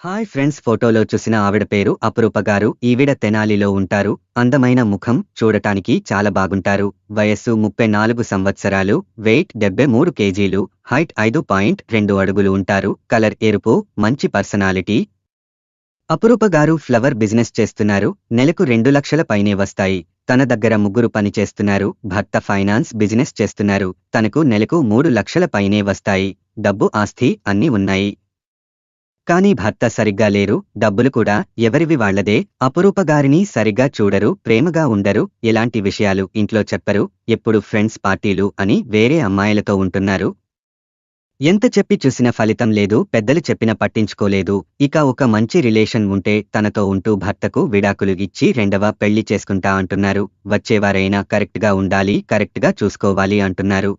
Hi friends, ఫోటోలో చూసిన ఆవిడ పేరు అపురూప గారు. ఈవిడ తెనాలిలో ఉంటారు. అందమైన ముఖం, చూడటానికి చాలా బాగుంటారు. వయస్సు 34 సంవత్సరాలు, వెయిట్ 73 కేజీలు, హైట్ 5.2 అడుగులు ఉంటారు. కలర్ ఎరుపు, మంచి పర్సనాలిటీ. అపురూప గారు ఫ్లవర్ బిజినెస్ చేస్తున్నారు. నెలకు 2 లక్షల పైనే వస్తాయి. తన దగ్గర ముగ్గురు పని చేస్తున్నారు. భర్త ఫైనాన్స్ బిజినెస్ చేస్తున్నారు. తనకు నెలకు 3 లక్షల పైనే వస్తాయి. డబ్బు, ఆస్తి అన్నీ ఉన్నాయి. కానీ భర్త సరిగ్గా లేరు. డబ్బులు కూడా ఎవరివి వాళ్లదే. అపురూప గారిని సరిగ్గా చూడరు, ప్రేమగా ఉండరు, ఎలాంటి విషయాలు ఇంట్లో చెప్పరు. ఎప్పుడు ఫ్రెండ్స్ పార్టీలు అని వేరే అమ్మాయిలతో ఉంటున్నారు. ఎంత చెప్పి చూసిన ఫలితం లేదు. పెద్దలు చెప్పిన పట్టించుకోలేదు. ఇక ఒక మంచి రిలేషన్ ఉంటే తనతో ఉంటూ భర్తకు విడాకులు ఇచ్చి రెండవ పెళ్లి చేసుకుంటా అంటున్నారు. వచ్చేవారైనా కరెక్ట్గా ఉండాలి, కరెక్ట్గా చూసుకోవాలి అంటున్నారు.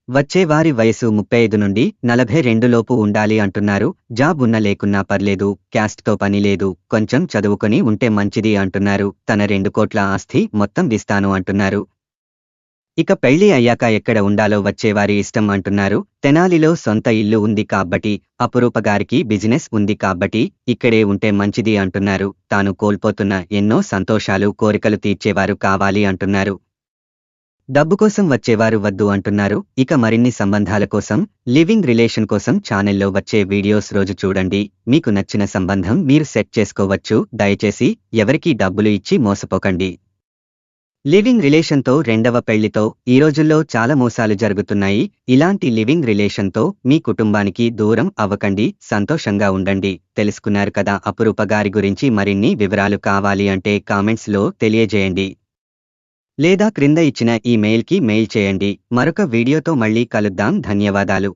వచ్చేవారి వయసు 35 నుండి 42 లోపు ఉండాలి అంటున్నారు. జాబ్ ఉన్నా లేకున్నా పర్లేదు, క్యాస్ట్తో పని లేదు, కొంచెం చదువుకొని ఉంటే మంచిది అంటున్నారు. తన 2 కోట్ల ఆస్తి మొత్తం ఇస్తాను అంటున్నారు. ఇక పెళ్లి అయ్యాక ఎక్కడ ఉండాలో వచ్చేవారి ఇష్టం అంటున్నారు. తెనాలిలో సొంత ఇల్లు ఉంది కాబట్టి, అపురూప గారికి బిజినెస్ ఉంది కాబట్టి ఇక్కడే ఉంటే మంచిది అంటున్నారు. తాను కోల్పోతున్న ఎన్నో సంతోషాలు, కోరికలు తీర్చేవారు కావాలి అంటున్నారు. డబ్బు కోసం వచ్చేవారు వద్దు అంటున్నారు. ఇక మరిన్ని సంబంధాల కోసం, లివింగ్ రిలేషన్ కోసం ఛానల్లో వచ్చే వీడియోస్ రోజు చూడండి. మీకు నచ్చిన సంబంధం మీరు సెట్ చేసుకోవచ్చు. దయచేసి ఎవరికీ డబ్బులు ఇచ్చి మోసపోకండి. లివింగ్ రిలేషన్తో రెండవ పెళ్లితో ఈ రోజుల్లో చాలా మోసాలు జరుగుతున్నాయి. ఇలాంటి లివింగ్ రిలేషన్తో మీ కుటుంబానికి దూరం అవ్వకండి. సంతోషంగా ఉండండి. తెలుసుకున్నారు కదా అపురూప గారి గురించి. మరిన్ని వివరాలు కావాలి అంటే కామెంట్స్లో తెలియజేయండి. లేదా క్రింద ఇచ్చిన ఈ మెయిల్కి మెయిల్ చేయండి. మరొక వీడియోతో మళ్ళీ కలుద్దాం. ధన్యవాదాలు.